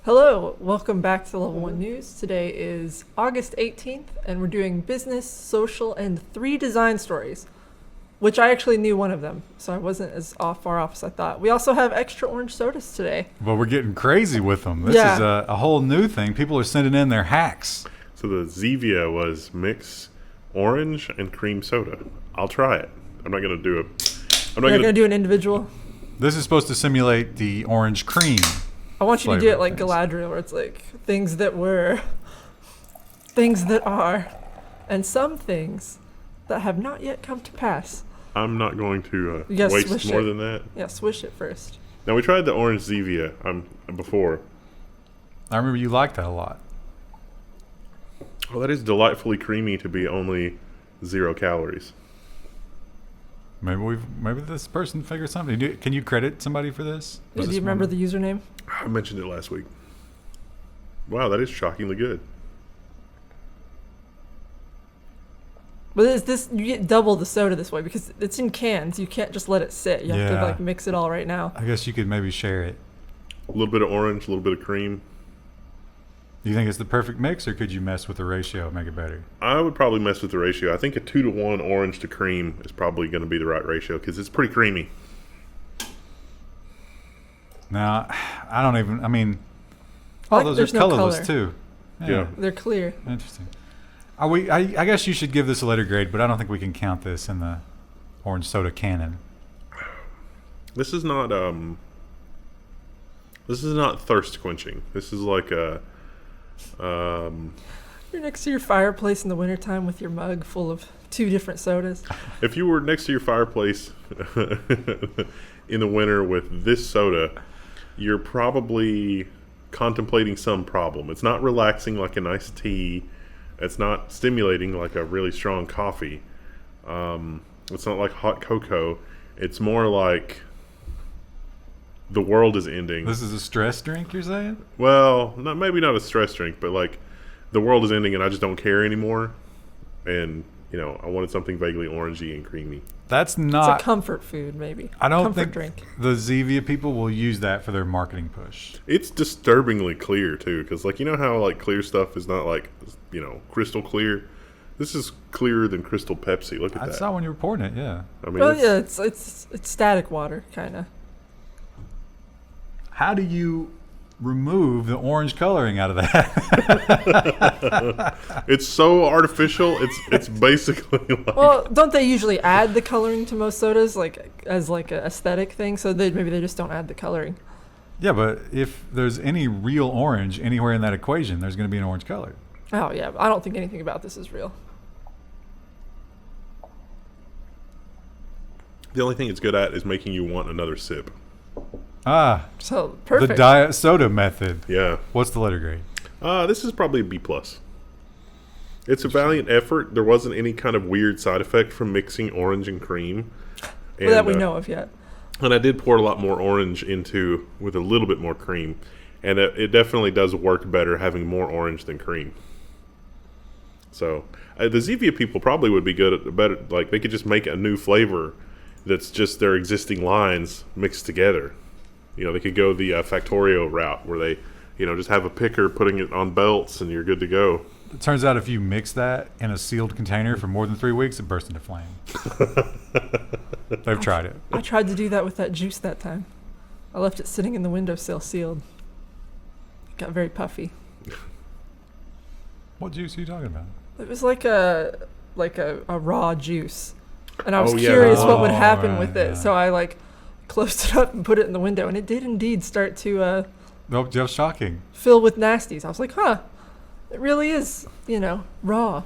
Hello, welcome back to Level 1 News. Today is August 18th, and we're doing business, social, and 3 design stories, which I actually knew one of them, so I wasn't as far off as I thought. We also have extra orange sodas today. Well, we're getting crazy with them. This is a whole new thing. People are sending in their hacks. So the Zevia was mix orange and cream soda. I'll try it. I'm not going to do it. I'm not going to do an individual. This is supposed to simulate the orange cream. I want you to do it like Galadriel, where it's like things that were, things that are, and some things that have not yet come to pass. I'm not going to waste more than that. Yeah, swish it first. Now, we tried the orange Zevia before. I remember you liked that a lot. Well, that is delightfully creamy to be only 0 calories. Maybe this person figured something. Can you credit somebody for this? Yeah, do you remember the username? I mentioned it last week. Wow, that is shockingly good. But is this, you get double the soda this way because it's in cans. You can't just let it sit. You have to mix it all right now. I guess you could maybe share it. A little bit of orange, a little bit of cream. Do you think it's the perfect mix, or could you mess with the ratio, make it better? I would probably mess with the ratio. I think a 2-to-1 orange to cream is probably going to be the right ratio because it's pretty creamy. Now, those are colorless too. Yeah. They're clear. Interesting. I guess you should give this a letter grade, but I don't think we can count this in the orange soda canon. This is not thirst quenching. This is like a You're next to your fireplace in the wintertime with your mug full of 2 different sodas. If you were next to your fireplace in the winter with this soda, you're probably contemplating some problem. It's not relaxing like a nice tea. It's not stimulating like a really strong coffee. It's not like hot cocoa. It's more like the world is ending. This is a stress drink, you're saying? Well, maybe not a stress drink, but like the world is ending and I just don't care anymore. And, I wanted something vaguely orangey and creamy. That's not... It's a comfort food, maybe. I don't comfort think drink. The Zevia people will use that for their marketing push. It's disturbingly clear, too, because, how, clear stuff is not, crystal clear? This is clearer than Crystal Pepsi. Look at that. I saw when you were pouring it, yeah. It's static water, kind of. How do you remove the orange coloring out of that? It's so artificial. It's basically like... Well, don't they usually add the coloring to most sodas, as an aesthetic thing? So maybe they just don't add the coloring. Yeah, but if there's any real orange anywhere in that equation, there's going to be an orange color. Oh, yeah. I don't think anything about this is real. The only thing it's good at is making you want another sip. So perfect. The diet soda method. Yeah. What's the letter grade? This is probably a B+. It's a valiant effort. There wasn't any kind of weird side effect from mixing orange and cream. That we know of yet. And I did pour a lot more orange with a little bit more cream. And it definitely does work better having more orange than cream. So the Zevia people probably would be good at better. They could just make a new flavor that's just their existing lines mixed together. They could go the Factorio route where they, just have a picker putting it on belts and you're good to go. It turns out if you mix that in a sealed container for more than 3 weeks, it bursts into flame. They've tried it. I tried to do that with that juice that time. I left it sitting in the windowsill sealed. It got very puffy. What juice are you talking about? It was like a raw juice. And I was curious what would happen with it. So I closed it up and put it in the window, and it did indeed start to just shocking. Fill with nasties. I was like, it really is, raw.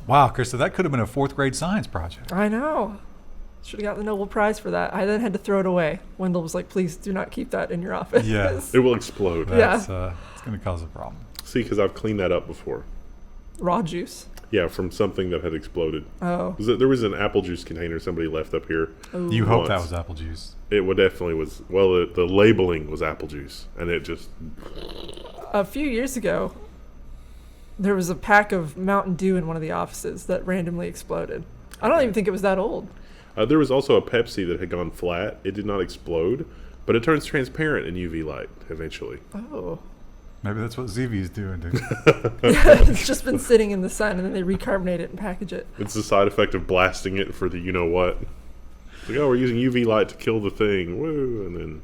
Wow, Krista, that could have been a 4th grade science project. I know. Should have got the Nobel Prize for that. I then had to throw it away. Wendell was like, please do not keep that in your office. Yeah. It will explode. It's going to cause a problem. See, because I've cleaned that up before. Raw juice? Yeah, from something that had exploded. Oh. There was an apple juice container somebody left up here. Ooh. You hope that was apple juice. It definitely was. Well, the labeling was apple juice, and it just... A few years ago, there was a pack of Mountain Dew in one of the offices that randomly exploded. I don't even think it was that old. There was also a Pepsi that had gone flat. It did not explode, but it turns transparent in UV light eventually. Oh. Maybe that's what ZV is doing, dude. It's just been sitting in the sun, and then they recarbonate it and package it. It's the side effect of blasting it for the you-know-what. Like, oh, we're using UV light to kill the thing. Woo! And then,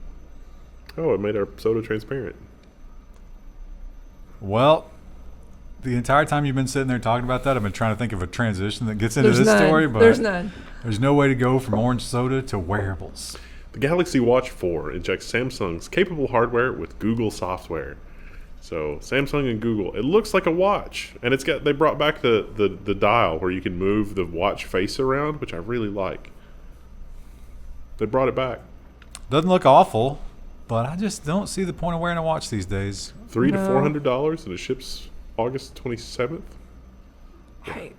oh, it made our soda transparent. Well, the entire time you've been sitting there talking about that, I've been trying to think of a transition that gets into There's this none. story, but There's none. there's no way to go from orange soda to wearables. The Galaxy Watch 4 injects Samsung's capable hardware with Google software. So Samsung and Google, it looks like a watch, and they brought back the dial where you can move the watch face around, which I really like. They brought it back. Doesn't look awful, but I just don't see the point of wearing a watch these days. $300 to No. $400, and it ships August 27th. I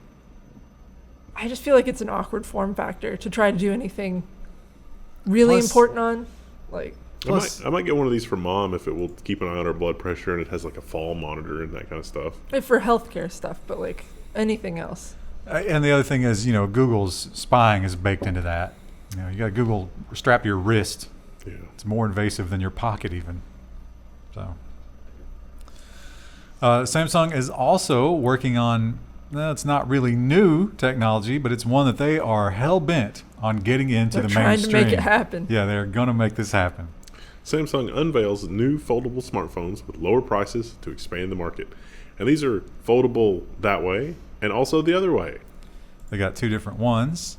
just feel like it's an awkward form factor to try to do anything really Plus- important on. Like, Plus- I might get one of these for Mom if it will keep an eye on her blood pressure and it has like a fall monitor and that kind of stuff. for healthcare stuff, but like anything else. And the other thing is, Google's spying is baked into that. You got Google strap your wrist. Yeah. It's more invasive than your pocket even. So, Samsung is also working on, it's not really new technology, but it's one that they are hell-bent on getting into They're the trying mainstream. to make it happen. Yeah, they're going to make this happen. Samsung unveils new foldable smartphones with lower prices to expand the market. And these are foldable that way and also the other way. They got two different ones.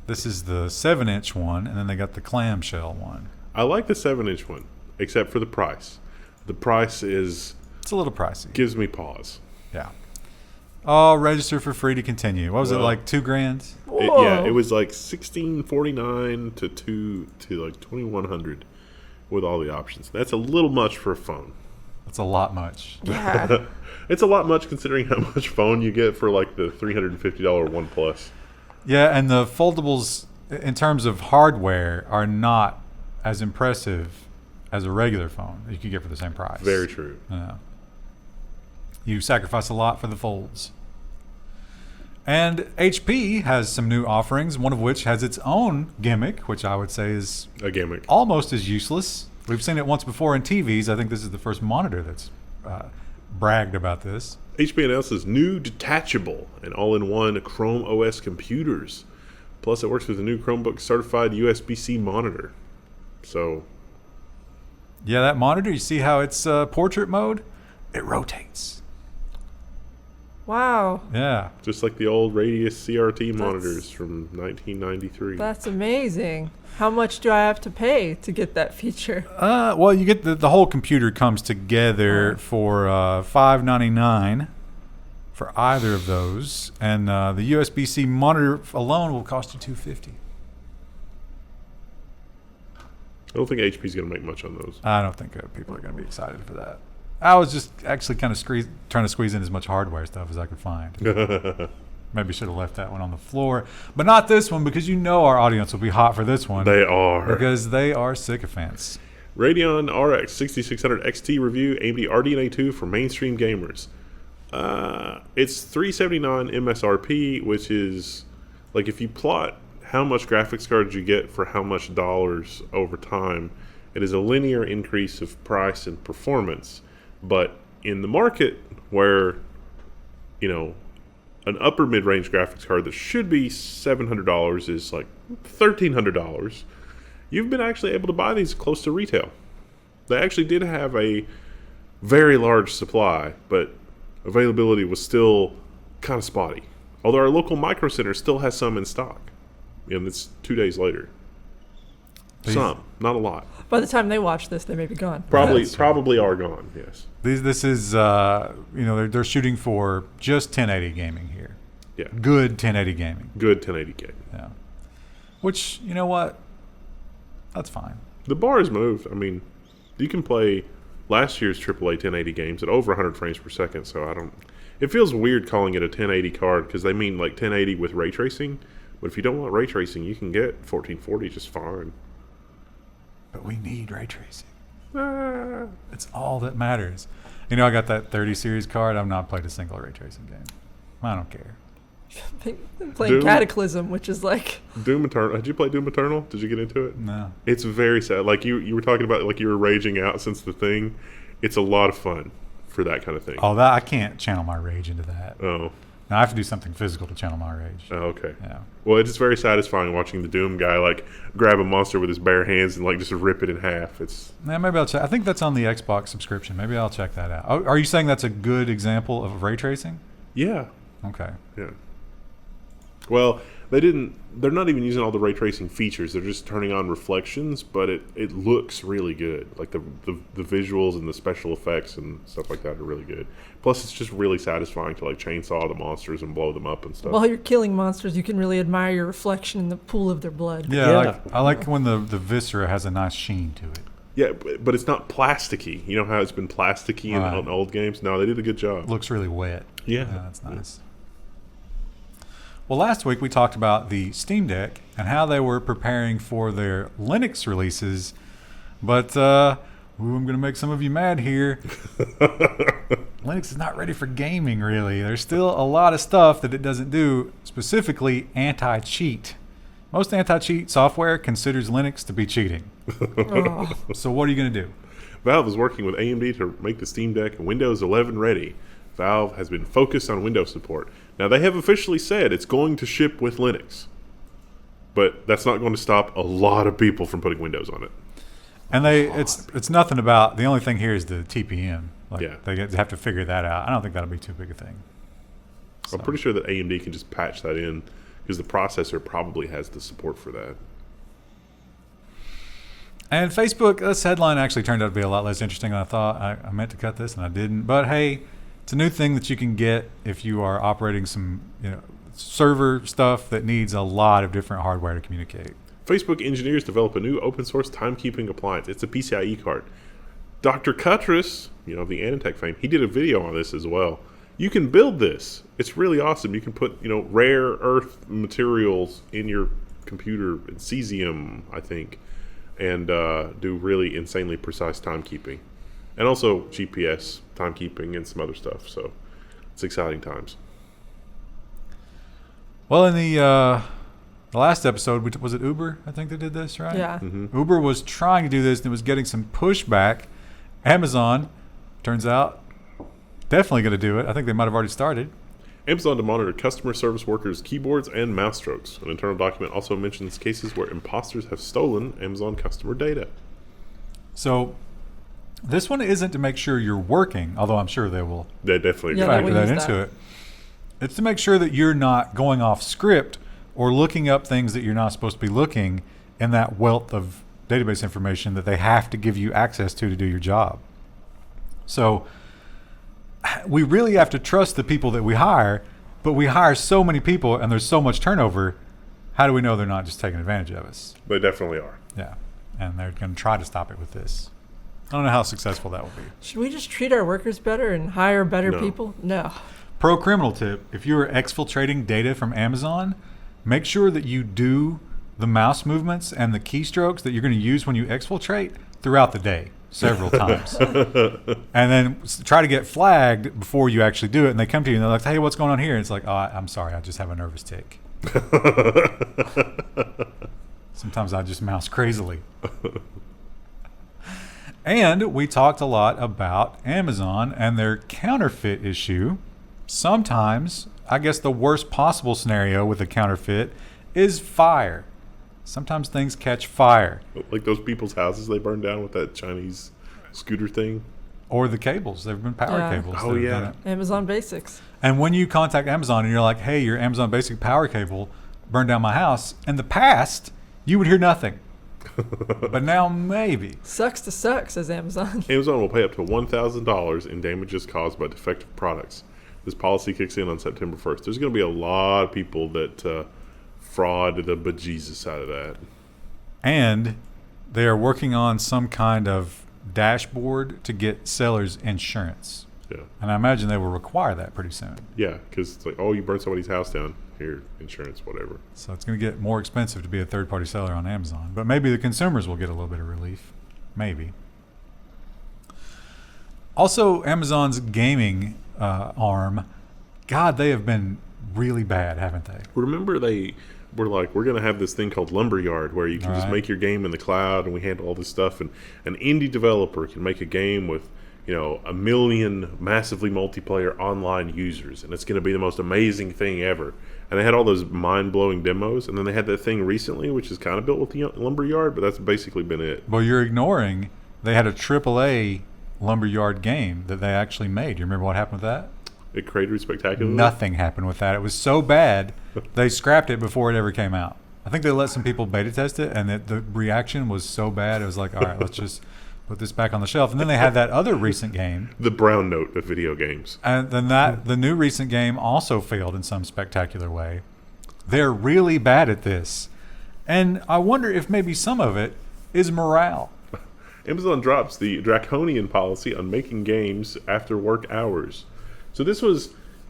This is the 7-inch one, and then they got the clamshell one. I like the 7-inch one, except for the price. The price It's a little pricey. gives me pause. Yeah. Oh, register for free to continue. What was it, Well, like $2,000? Whoa. It was like $1,649 to like $2,100 with all the options. That's a little much for a phone. That's a lot much. Yeah. It's a lot much considering how much phone you get for like the $350 OnePlus. Yeah, and the foldables, in terms of hardware, are not as impressive as a regular phone that you could get for the same price. Very true. Yeah. You sacrifice a lot for the folds. And HP has some new offerings, one of which has its own gimmick, which I would say is A gimmick. almost as useless. We've seen it once before in TVs. I think this is the first monitor that's bragged about this. HP announces new detachable and all-in-one Chrome OS computers. Plus, it works with the new Chromebook certified USB-C monitor. So, Yeah, that monitor, you see how it's portrait mode? It rotates. Wow. Yeah. just like the old Radius CRT monitors from 1993. That's amazing. How much do I have to pay to get that feature? Well, you get the whole computer comes together for $599 for either of those, and the USB-C monitor alone will cost you $250. I don't think HP's going to make much on those. I don't think people are going to be excited for that. I was just actually kind of trying to squeeze in as much hardware stuff as I could find. Maybe should have left that one on the floor, but not this one, because our audience will be hot for this one. They are. Because they are sycophants. Radeon RX 6600 XT review AMD RDNA 2 for mainstream gamers. It's $379 MSRP, which is like if you plot how much graphics cards you get for how much dollars over time, it is a linear increase of price and performance. But in the market where, an upper mid-range graphics card that should be $700 is like $1,300, you've been actually able to buy these close to retail. They actually did have a very large supply, but availability was still kind of spotty. Although our local Micro Center still has some in stock. And it's 2 days later. Some, not a lot. By the time they watch this, they may be gone. Probably are gone, yes. This is, they're shooting for just 1080 gaming here. Yeah. Good 1080 gaming. Good 1080 game. Yeah. Which, you know what? That's fine. The bar has moved. I mean, you can play last year's AAA 1080 games at over 100 frames per second, so it feels weird calling it a 1080 card because they mean like 1080 with ray tracing. But if you don't want ray tracing, you can get 1440 just fine. But we need ray tracing. It's all that matters. I got that 30 series card. I've not played a single ray tracing game. I don't care. Playing Doom? Cataclysm, which is like... Doom Eternal. Did you play Doom Eternal? Did you get into it? No. It's very sad. Like you were talking about, like you were raging out since the thing. It's a lot of fun. for that kind of thing. Oh, that I can't channel my rage into that. Oh. Now, I have to do something physical to channel my rage. Oh, okay. Yeah. Well, it's very satisfying watching the Doom guy like grab a monster with his bare hands and like just rip it in half. It's Yeah, maybe I'll check. I think that's on the Xbox subscription. Maybe I'll check that out. Oh, are you saying that's a good example of ray tracing? yeah. Okay. Yeah. Well, they're not even using all the ray tracing features. They're just turning on reflections, but it looks really good. Like the visuals and the special effects and stuff like that are really good. Plus, it's just really satisfying to like chainsaw the monsters and blow them up and stuff. While you're killing monsters, you can really admire your reflection in the pool of their blood. Yeah, Yeah. I like when the viscera has a nice sheen to it. Yeah, but it's not plasticky. You know how it's been plasticky Right. in old games? No, they did a good job. Looks really wet. Yeah. That's nice. Well, last week we talked about the Steam Deck and how they were preparing for their Linux releases, but I'm going to make some of you mad here. Linux is not ready for gaming, really. There's still a lot of stuff that it doesn't do, specifically anti-cheat. Most anti-cheat software considers Linux to be cheating. Oh. So what are you going to do? Valve is working with AMD to make the Steam Deck Windows 11 ready. Valve has been focused on Windows support. Now, they have officially said it's going to ship with Linux, but that's not going to stop a lot of people from putting Windows on it. And it's nothing about, the only thing here is the TPM. Like, Yeah. they have to figure that out. I don't think that'll be too big a thing. I'm pretty sure that AMD can just patch that in because the processor probably has the support for that. And Facebook, this headline actually turned out to be a lot less interesting than I thought. I meant to cut this and I didn't. But hey, it's a new thing that you can get if you are operating some server stuff that needs a lot of different hardware to communicate. Facebook engineers develop a new open source timekeeping appliance. It's a PCIe card. Dr. Cuttress, of the Anatech fame, he did a video on this as well. You can build this. It's really awesome. You can put, rare earth materials in your computer, cesium, I think, and do really insanely precise timekeeping. And also GPS timekeeping and some other stuff. So it's exciting times. Well, in the last episode, was it Uber? I think they did this, right? Yeah. Mm-hmm. Uber was trying to do this and it was getting some pushback. Amazon, turns out, definitely going to do it. I think they might have already started. Amazon to monitor customer service workers' keyboards and mouse strokes. An internal document also mentions cases where imposters have stolen Amazon customer data. So this one isn't to make sure you're working, although I'm sure they will They definitely Yeah, do. they factor will that use into that. it. It's to make sure that you're not going off script or looking up things that you're not supposed to be looking in that wealth of database information that they have to give you access to do your job. So we really have to trust the people that we hire, but we hire so many people and there's so much turnover. How do we know they're not just taking advantage of us? They definitely are. Yeah. And they're going to try to stop it with this. I don't know how successful that will be. Should we just treat our workers better and hire better No. people? No. Pro criminal tip: if you are exfiltrating data from Amazon, make sure that you do the mouse movements and the keystrokes that you're going to use when you exfiltrate throughout the day, several times. And then try to get flagged before you actually do it. And they come to you and they're like, "Hey, what's going on here?" And it's like, "Oh, I'm sorry, I just have a nervous tick." Sometimes I just mouse crazily. And we talked a lot about Amazon and their counterfeit issue. Sometimes, I guess the worst possible scenario with a counterfeit is fire. Sometimes things catch fire. Like those people's houses they burned down with that Chinese scooter thing. Or the cables. There have been power Yeah. cables. Oh, that have yeah. done it. Amazon Basics. And when you contact Amazon and you're like, "Hey, your Amazon Basic power cable burned down my house," in the past, you would hear nothing. But now maybe. Sucks to suck, says Amazon. Amazon will pay up to $1,000 in damages caused by defective products. This policy kicks in on September 1st. There's going to be a lot of people that fraud the bejesus out of that. And they are working on some kind of dashboard to get sellers insurance. Yeah, And I imagine they will require that pretty soon. yeah, because it's like, oh, you burned somebody's house down. Here, insurance, whatever. So it's going to get more expensive to be a third-party seller on Amazon. But maybe the consumers will get a little bit of relief. Maybe. Also, Amazon's gaming arm, God, they have been really bad, haven't they? Remember they were like, we're going to have this thing called Lumberyard where you can just Right. make your game in the cloud and we handle all this stuff. And an indie developer can make a game with, a million massively multiplayer online users, and it's going to be the most amazing thing ever. And they had all those mind-blowing demos, and then they had that thing recently, which is kind of built with the Lumberyard, but that's basically been it. Well, you're ignoring they had a AAA Lumberyard game that they actually made. You remember what happened with that? It created spectacular. Nothing happened with that. It was so bad, they scrapped it before it ever came out. I think they let some people beta test it, and the reaction was so bad, it was like, all right, let's just put this back on the shelf. And then they had that other recent game. The brown note of video games. And then the new recent game also failed in some spectacular way. They're really bad at this. And I wonder if maybe some of it is morale. Amazon drops the Draconian policy on making games after work hours. So this was,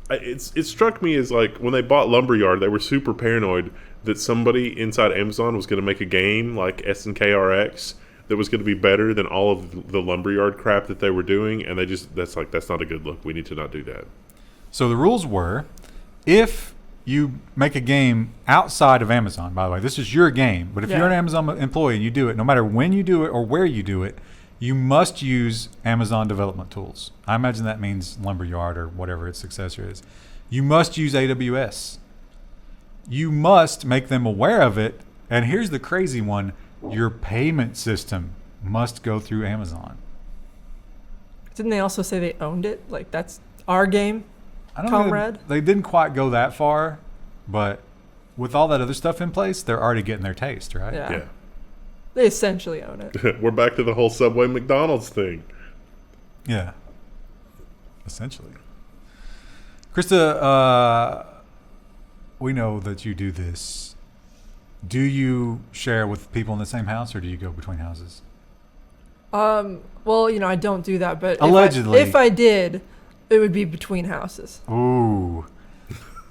it struck me as like when they bought Lumberyard, they were super paranoid that somebody inside Amazon was going to make a game like SNKRX that was going to be better than all of the Lumberyard crap that they were doing. And that's not a good look. We need to not do that. So the rules were, if you make a game outside of Amazon, by the way, this is your game, but if you're an Amazon employee and you do it, no matter when you do it or where you do it, you must use Amazon development tools. I imagine that means Lumberyard or whatever its successor is. You must use AWS. You must make them aware of it. And here's the crazy one. Your payment system must go through Amazon. Didn't they also say they owned it? Like, that's our game, I don't comrade? know. They didn't quite go that far, but with all that other stuff in place, they're already getting their taste, right? Yeah. They essentially own it. We're back to the whole Subway McDonald's thing. Yeah. Essentially. Krista, we know that you do this. Do you share with people in the same house, or do you go between houses? Well, I don't do that, but allegedly, if I did, it would be between houses. Ooh.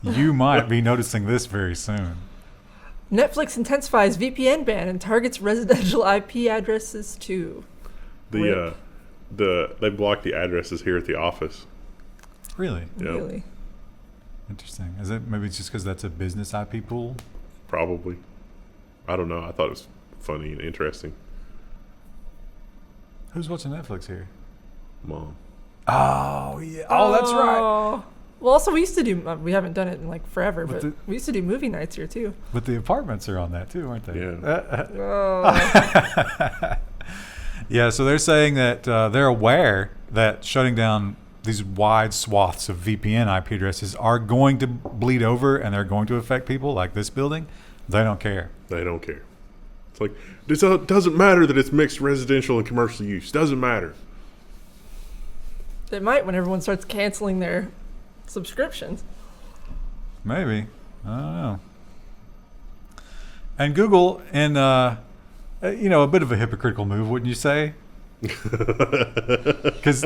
You might be noticing this very soon. Netflix intensifies VPN ban and targets residential IP addresses too. They blocked the addresses here at the office. Really? Yep. Really? Interesting. Is it maybe just because that's a business IP pool? Probably. I don't know. I thought it was funny and interesting. Who's watching Netflix here? Mom. Oh, yeah. Oh, that's right. Well, also we used to do. We haven't done it in like forever, But but we used to do movie nights here too. But the apartments are on that too, aren't they? Yeah. Yeah, so they're saying that they're aware that shutting down these wide swaths of VPN IP addresses are going to bleed over and they're going to affect people like this building. They don't care. They don't care. It's like, it doesn't matter that it's mixed residential and commercial use. Doesn't matter. It might when everyone starts canceling their subscriptions. Maybe. I don't know. And Google, in a bit of a hypocritical move, wouldn't you say? Because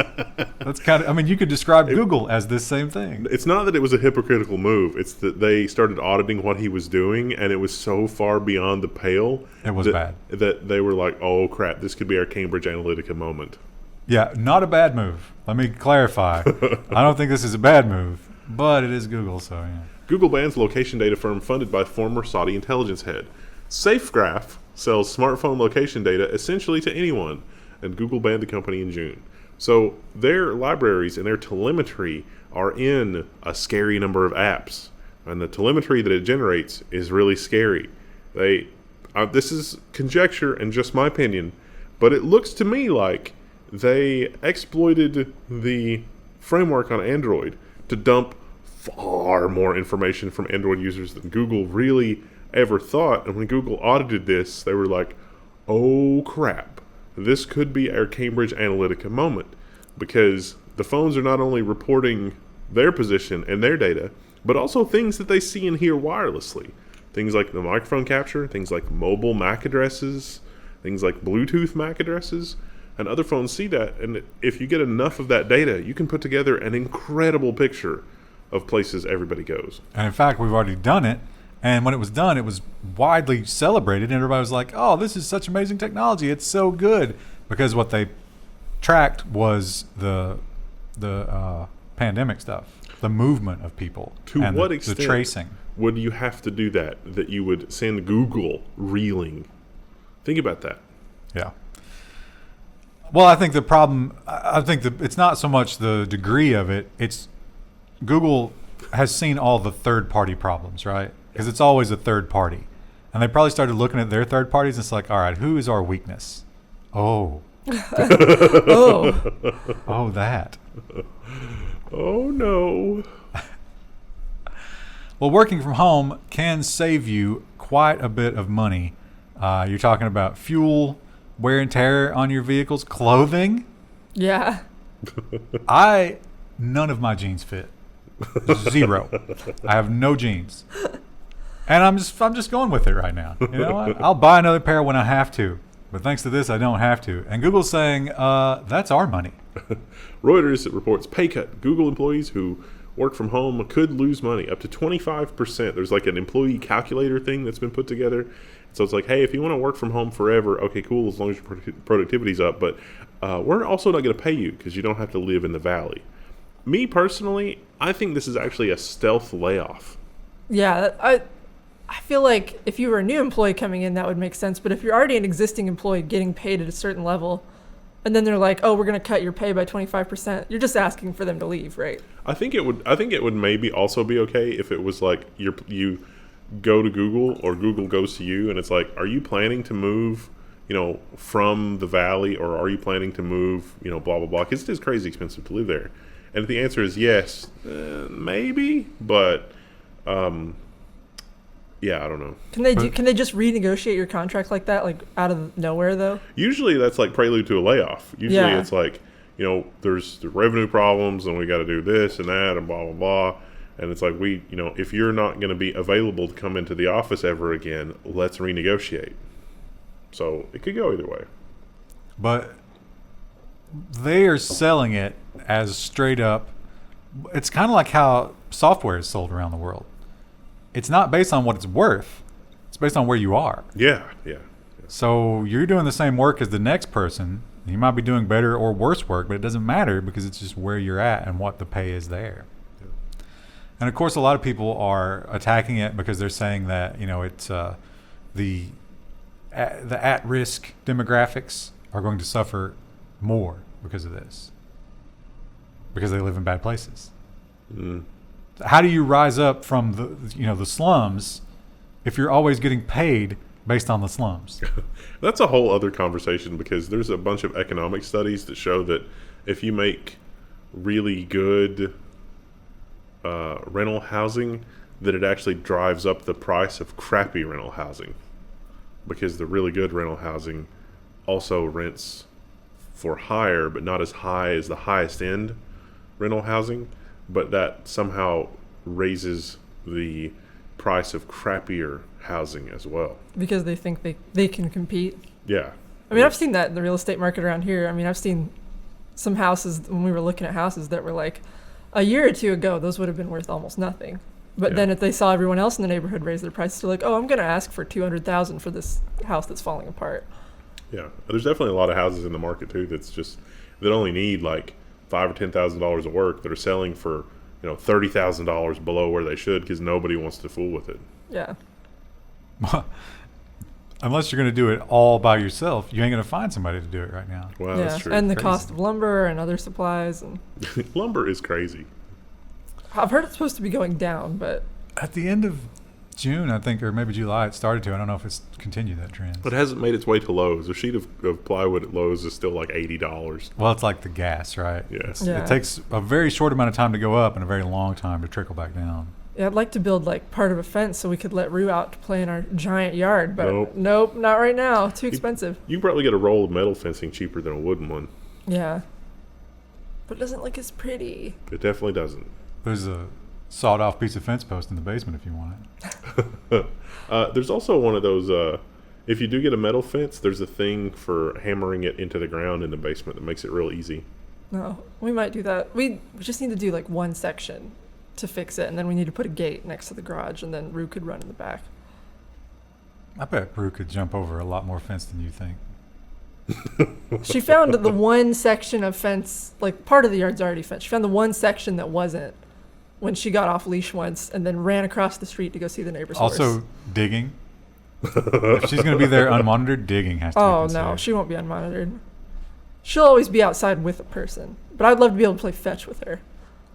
that's kind of, you could describe Google as this same thing. It's not that it was a hypocritical move. It's that they started auditing what he was doing, and it was so far beyond the pale. It was bad. That they were like, oh, crap, this could be our Cambridge Analytica moment. Yeah, not a bad move. Let me clarify. I don't think this is a bad move, but it is Google, so yeah. Google bans location data firm funded by former Saudi intelligence head. SafeGraph sells smartphone location data essentially to anyone, and Google banned the company in June. So their libraries and their telemetry are in a scary number of apps, and the telemetry that it generates is really scary. This is conjecture and just my opinion, but it looks to me like they exploited the framework on Android to dump far more information from Android users than Google really ever thought. And when Google audited this, they were like, oh crap, this could be our Cambridge Analytica moment, because the phones are not only reporting their position and their data, but also things that they see and hear wirelessly. Things like the microphone capture, things like mobile MAC addresses, things like Bluetooth MAC addresses. And other phones see that, and if you get enough of that data, you can put together an incredible picture of places everybody goes. And in fact, we've already done it. And when it was done, it was widely celebrated, and everybody was like, oh, this is such amazing technology. It's so good. Because what they tracked was the pandemic stuff, the movement of people. To and what the extent tracing. Would you have to do that you would send Google reeling? Think about that. Yeah. Well, I think the problem, I think it's not so much the degree of it. It's Google has seen all the third-party problems, right? Because it's always a third party. And they probably started looking at their third parties. And it's like, all right, who is our weakness? Oh. Oh. Oh, that. Oh, no. Well, working from home can save you quite a bit of money. You're talking about fuel, wear and tear on your vehicles, clothing. Yeah. None of my jeans fit. Zero. I have no jeans. And I'm just going with it right now. You know, I'll buy another pair when I have to. But thanks to this, I don't have to. And Google's saying, that's our money. Reuters reports pay cut. Google employees who work from home could lose money up to 25%. There's like an employee calculator thing that's been put together. So it's like, hey, if you want to work from home forever, okay, cool, as long as your productivity's up. But we're also not going to pay you because you don't have to live in the valley. Me personally, I think this is actually a stealth layoff. Yeah, I feel like if you were a new employee coming in, that would make sense. But if you're already an existing employee getting paid at a certain level, and then they're like, "Oh, we're going to cut your pay by 25%," you're just asking for them to leave, right? I think it would maybe also be okay if it was like you go to Google or Google goes to you, and it's like, "Are you planning to move, from the valley, or are you planning to move, blah blah blah?" Because it is crazy expensive to live there. And if the answer is yes, maybe, but yeah, I don't know. Can they just renegotiate your contract like that, like out of nowhere though? Usually that's like prelude to a layoff. Usually it's like, there's the revenue problems and we got to do this and that and blah blah blah. And it's like if you're not going to be available to come into the office ever again, let's renegotiate. So it could go either way. But they are selling it as straight up. It's kind of like how software is sold around the world. It's not based on what it's worth. It's based on where you are. Yeah. So you're doing the same work as the next person. You might be doing better or worse work, but it doesn't matter because it's just where you're at and what the pay is there. Yeah. And of course, a lot of people are attacking it because they're saying that it's the at-risk demographics are going to suffer more because of this, because they live in bad places. Mm. How do you rise up from the slums if you're always getting paid based on the slums? That's a whole other conversation, because there's a bunch of economic studies that show that if you make really good rental housing, that it actually drives up the price of crappy rental housing, because the really good rental housing also rents for higher, but not as high as the highest end rental housing, but that somehow raises the price of crappier housing as well. Because they think they can compete. Yeah. I mean, I've seen that in the real estate market around here. I mean, I've seen some houses when we were looking at houses that were like a year or two ago, those would have been worth almost nothing. But then if they saw everyone else in the neighborhood raise their prices, they're like, "Oh, I'm going to ask for $200,000 for this house that's falling apart." Yeah, there's definitely a lot of houses in the market too that only need like $5,000 or $10,000 of work that are selling for $30,000 below where they should, because nobody wants to fool with it. Yeah. Unless you're going to do it all by yourself, you ain't going to find somebody to do it right now. Well, that's true. And the cost of lumber and other supplies and lumber is crazy. I've heard it's supposed to be going down, but at the end of June, I think, or maybe July, it started to. I don't know if it's continued that trend. It hasn't made its way to Lowe's. A sheet of plywood at Lowe's is still like $80. Well, it's like the gas, right? Yes. It takes a very short amount of time to go up and a very long time to trickle back down. Yeah, I'd like to build like part of a fence so we could let Rue out to play in our giant yard, but nope, not right now. Too expensive. You probably get a roll of metal fencing cheaper than a wooden one. Yeah. But it doesn't look as pretty. It definitely doesn't. There's a sawed-off piece of fence post in the basement if you want it. There's also one of those, if you do get a metal fence, there's a thing for hammering it into the ground in the basement that makes it real easy. No, we might do that. We just need to do like one section to fix it, and then we need to put a gate next to the garage, and then Rue could run in the back. I bet Rue could jump over a lot more fence than you think. She found the one section of fence, like part of the yard's already fenced. She found the one section that wasn't when she got off leash once, and then ran across the street to go see the neighbor's horse. Also, digging. If she's going to be there unmonitored, digging has to be considered. No, she won't be unmonitored. she'll always be outside with a person. But I'd love to be able to play fetch with her.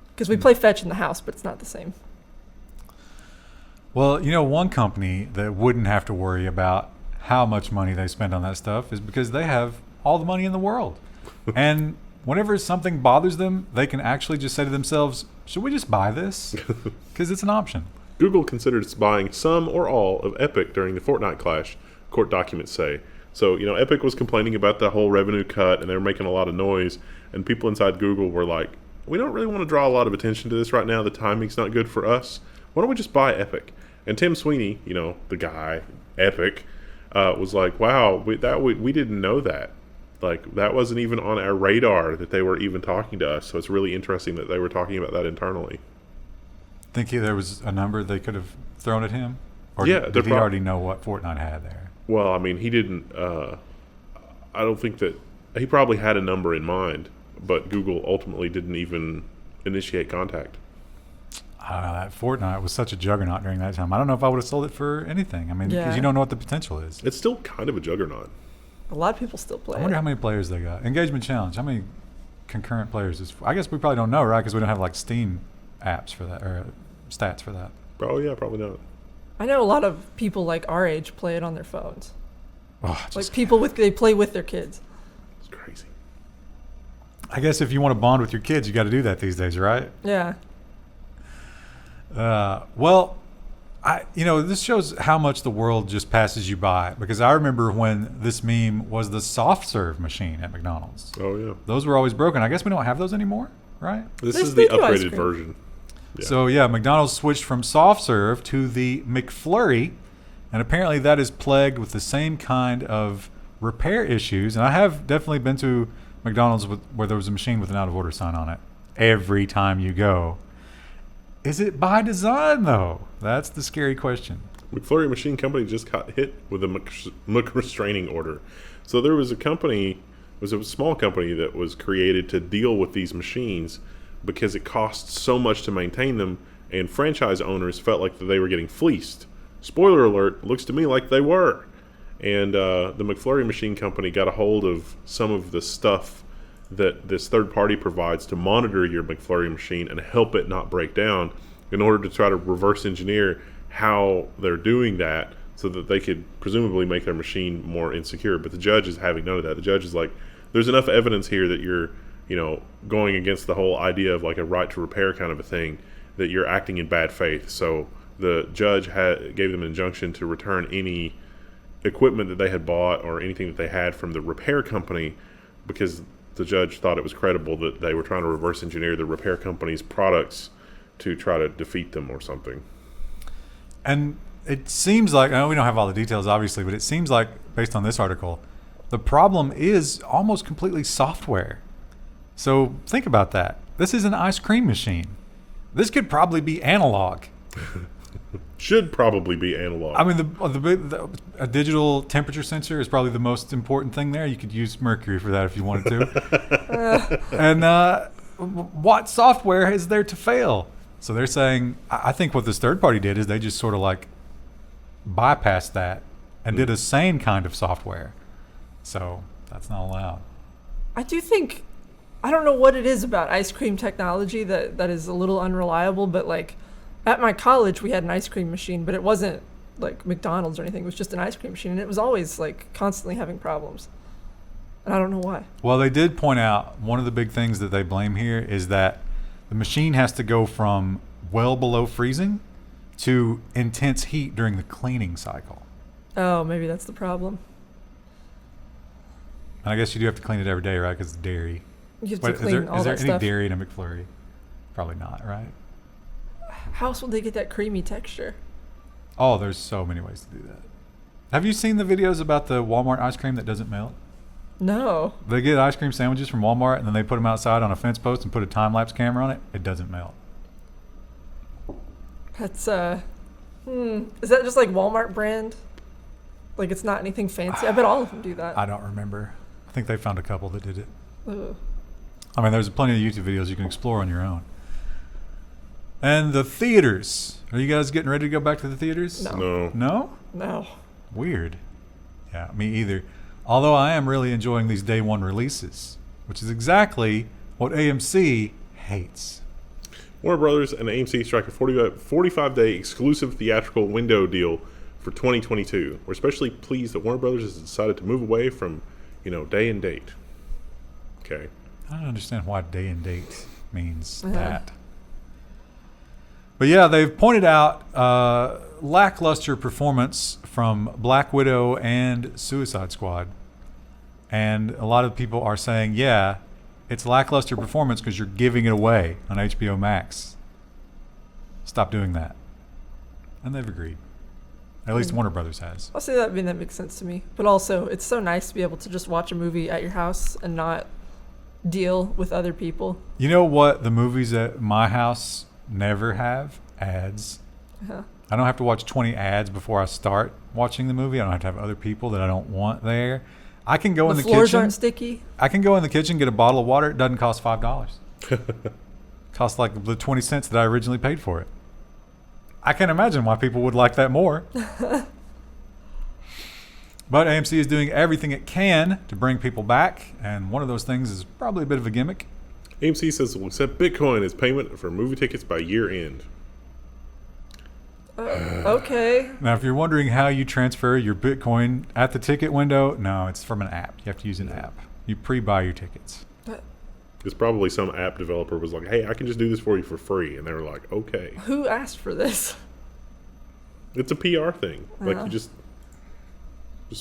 Because we play fetch in the house, but it's not the same. Well, one company that wouldn't have to worry about how much money they spend on that stuff is because they have all the money in the world. And whenever something bothers them, they can actually just say to themselves, should we just buy this? Because it's an option. Google considered buying some or all of Epic during the Fortnite clash, court documents say. So, Epic was complaining about the whole revenue cut, and they were making a lot of noise. And people inside Google were like, we don't really want to draw a lot of attention to this right now. The timing's not good for us. Why don't we just buy Epic? And Tim Sweeney, the guy, Epic, was like, wow, we didn't know that. Like, that wasn't even on our radar that they were even talking to us. So it's really interesting that they were talking about that internally. Think there was a number they could have thrown at him? Or Yeah, did he already know what Fortnite had there? Well, I mean, he didn't. I don't think that he probably had a number in mind, but Google ultimately didn't even initiate contact. That Fortnite was such a juggernaut during that time. I don't know if I would have sold it for anything. I mean, because you don't know what the potential is. It's still kind of a juggernaut. A lot of people still play I wonder how many players they got. Engagement challenge. How many concurrent players is? I guess we probably don't know, right? Because we don't have like Steam apps for that or stats for that. Oh yeah, probably not. I know a lot of people like our age play it on their phones. Oh, Like people they play with their kids. It's crazy. I guess if you want to bond with your kids, you got to do that these days, right? Yeah. Well, this shows how much the world just passes you by. Because I remember when this meme was the soft serve machine at McDonald's. Oh yeah. Those were always broken. I guess we don't have those anymore, right? This They is the still do ice upgraded cream. version. Yeah. So yeah, McDonald's switched from soft serve to the McFlurry, and apparently that is plagued with the same kind of repair issues. And I have definitely been to McDonald's where there was a machine with an out of order sign on it every time you go. Is it by design though? That's the scary question. McFlurry Machine Company just got hit with a McRestraining restraining order. So there was a company, it was a small company that was created to deal with these machines because it costs so much to maintain them, and franchise owners felt like that they were getting fleeced. Spoiler alert, looks to me like they were. And the McFlurry Machine Company got a hold of some of the stuff that this third party provides to monitor your McFlurry machine and help it not break down in order to try to reverse engineer how they're doing that so that they could presumably make their machine more insecure. But the judge is having none of that. The judge is like, there's enough evidence here that you're, going against the whole idea of like a right to repair kind of a thing, that you're acting in bad faith. So the judge gave them an injunction to return any equipment that they had bought or anything that they had from the repair company, because the judge thought it was credible that they were trying to reverse engineer the repair company's products to try to defeat them or something. And it seems like, I know we don't have all the details obviously, but it seems like based on this article, the problem is almost completely software. So think about that. This is an ice cream machine. This could probably be analog. Should probably be analog. I mean, a digital temperature sensor is probably the most important thing there. You could use mercury for that if you wanted to. And what software is there to fail? So they're saying, I think what this third party did is they just sort of like bypassed that and did a sane kind of software. So that's not allowed. I do think, I don't know what it is about ice cream technology that is a little unreliable, but like at my college we had an ice cream machine, but it wasn't like McDonald's or anything. It was just an ice cream machine, and it was always like constantly having problems. And I don't know why. Well, they did point out one of the big things that they blame here is that the machine has to go from well below freezing to intense heat during the cleaning cycle. Oh, maybe that's the problem. And I guess you do have to clean it every day, right? Because it's dairy. You have Wait, to clean all is there that any stuff. dairy in a McFlurry? Probably not, right? How else would they get that creamy texture? Oh, there's so many ways to do that. Have you seen the videos about the Walmart ice cream that doesn't melt? No. They get ice cream sandwiches from Walmart and then they put them outside on a fence post and put a time-lapse camera on it. It doesn't melt. That's is that just like Walmart brand? Like it's not anything fancy? I bet all of them do that. I don't remember. I think they found a couple that did it. Ugh. I mean, there's plenty of YouTube videos you can explore on your own. And the theaters. Are you guys getting ready to go back to the theaters? No. No. No? No. Weird. Yeah, me either. Although I am really enjoying these day one releases, which is exactly what AMC hates. Warner Brothers and AMC strike a 45-day exclusive theatrical window deal for 2022. We're especially pleased that Warner Brothers has decided to move away from, day and date. Okay. I don't understand why day and date means Yeah. that. But yeah, they've pointed out lackluster performance from Black Widow and Suicide Squad. And a lot of people are saying, yeah, it's lackluster performance because you're giving it away on HBO Max. Stop doing that. And they've agreed. At least Warner Brothers has. I'll say that. I mean, that makes sense to me. But also, it's so nice to be able to just watch a movie at your house and not deal with other people. You know what the movies at my house never have? Ads. Yeah. I don't have to watch 20 ads before I start watching the movie. I don't have to have other people that I don't want there. I can go in the floors kitchen. aren't sticky. I can go in the kitchen, get a bottle of water. It doesn't cost $5. Costs like the 20 cents that I originally paid for it. I can't imagine why people would like that more. But AMC is doing everything it can to bring people back, and one of those things is probably a bit of a gimmick. AMC says it will accept Bitcoin as payment for movie tickets by year end. Okay. Now, if you're wondering how you transfer your Bitcoin at the ticket window, no, it's from an app. You have to use an app. You pre-buy your tickets. It's probably some app developer was like, hey, I can just do this for you for free. And they were like, okay. Who asked for this? It's a PR thing. Like, you just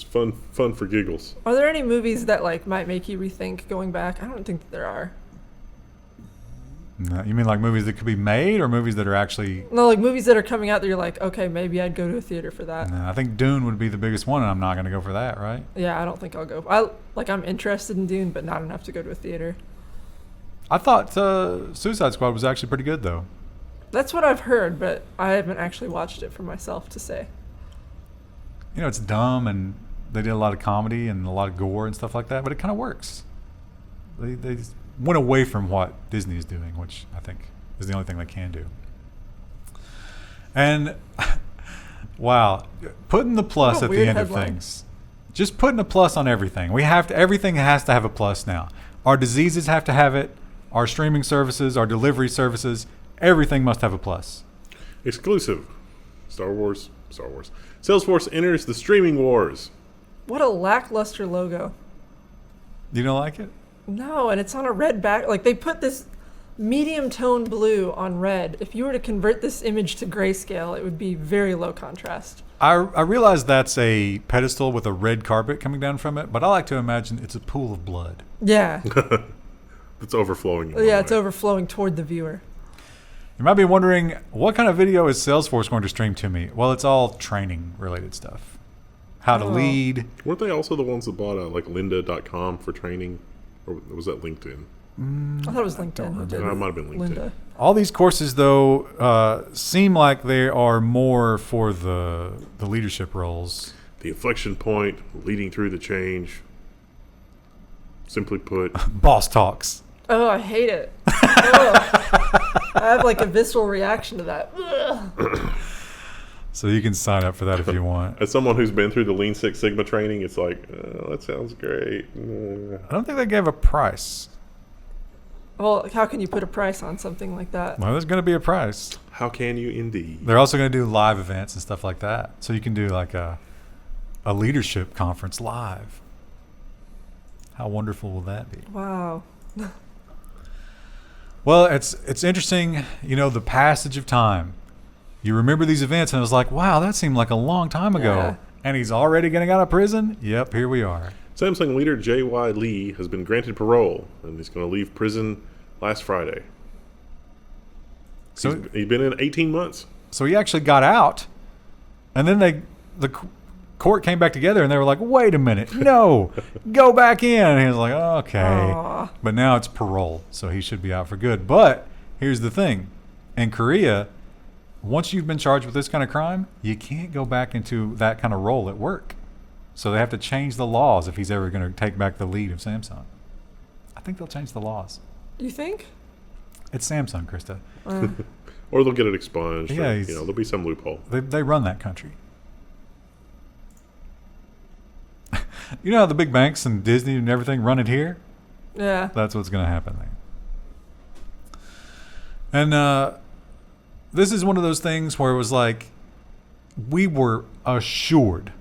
fun for giggles. Are there any movies that might make you rethink going back? I don't think that there are. No, you mean like movies that could be made or movies that are actually... No, movies that are coming out that you're like, okay, maybe I'd go to a theater for that. No, I think Dune would be the biggest one, and I'm not going to go for that, right? Yeah, I don't think I'll go. I'm interested in Dune, but not enough to go to a theater. I thought Suicide Squad was actually pretty good, though. That's what I've heard, but I haven't actually watched it for myself to say. You know, it's dumb, and they did a lot of comedy and a lot of gore and stuff like that, but it kind of works. They went away from what Disney is doing, which I think is the only thing they can do. And wow, putting the plus at the end of things. Just putting a plus on everything. Everything has to have a plus now. Our diseases have to have it. Our streaming services, our delivery services, everything must have a plus. Exclusive. Star Wars. Salesforce enters the streaming wars. What a lackluster logo. You don't like it? No, and it's on a red back. They put this medium tone blue on red. If you were to convert this image to grayscale, it would be very low contrast. I realize that's a pedestal with a red carpet coming down from it, but I like to imagine it's a pool of blood. Yeah. It's overflowing. Yeah, it's overflowing toward the viewer. You might be wondering, what kind of video is Salesforce going to stream to me? Well, it's all training related stuff. How to lead. Weren't they also the ones that bought lynda.com for training? Or was that LinkedIn? I thought it was LinkedIn. It might have been LinkedIn. Linda. All these courses, though, seem like they are more for the leadership roles. The inflection point, leading through the change. Simply put. Boss talks. Oh, I hate it. I have a visceral reaction to that. Ugh. So you can sign up for that if you want. As someone who's been through the Lean Six Sigma training, it's like, that sounds great. I don't think they gave a price. Well, how can you put a price on something like that? Well, there's going to be a price. How can you indeed? They're also going to do live events and stuff like that. So you can do a leadership conference live. How wonderful will that be? Wow. Well, it's interesting, the passage of time. You remember these events, and it was like, wow, that seemed like a long time ago. Yeah. And he's already getting out of prison? Yep, here we are. Samsung leader J.Y. Lee has been granted parole, and he's going to leave prison last Friday. So he's been in 18 months. So he actually got out, and then the court came back together, and they were like, wait a minute, no, go back in. And he was like, okay. Aww. But now it's parole, so he should be out for good. But here's the thing. In Korea, once you've been charged with this kind of crime, you can't go back into that kind of role at work. So they have to change the laws if he's ever going to take back the lead of Samsung. I think they'll change the laws. You think? It's Samsung, Krista. Or they'll get it expunged. Yeah, or, there'll be some loophole. They run that country. You know how the big banks and Disney and everything run it here? Yeah. That's what's going to happen there. And this is one of those things where it was like, we were assured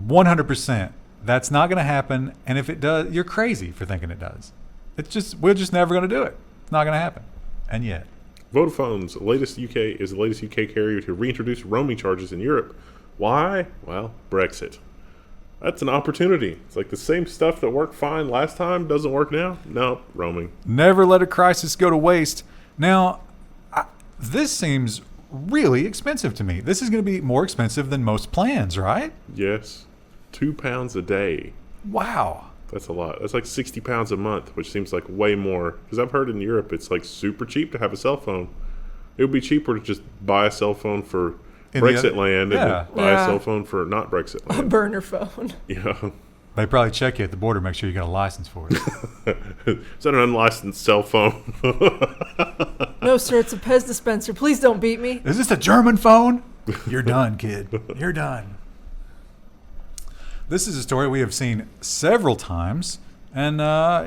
100% that's not going to happen. And if it does, you're crazy for thinking it does. We're just never going to do it. It's not going to happen. And yet. Vodafone's latest is the latest UK carrier to reintroduce roaming charges in Europe. Why? Well, Brexit. That's an opportunity. It's like the same stuff that worked fine last time doesn't work now. No, roaming. Never let a crisis go to waste. Now, this seems really expensive to me. This is going to be more expensive than most plans, right? Yes. £2 a day. Wow. That's a lot. That's like £60 a month, which seems like way more. Because I've heard in Europe it's like super cheap to have a cell phone. It would be cheaper to just buy a cell phone for Brexit land and then buy a cell phone for not Brexit land. A burner phone. Yeah. They probably check you at the border, make sure you got a license for it. Is that an unlicensed cell phone? No, sir, it's a Pez dispenser. Please don't beat me. Is this a German phone? You're done, kid. You're done. This is a story we have seen several times. And,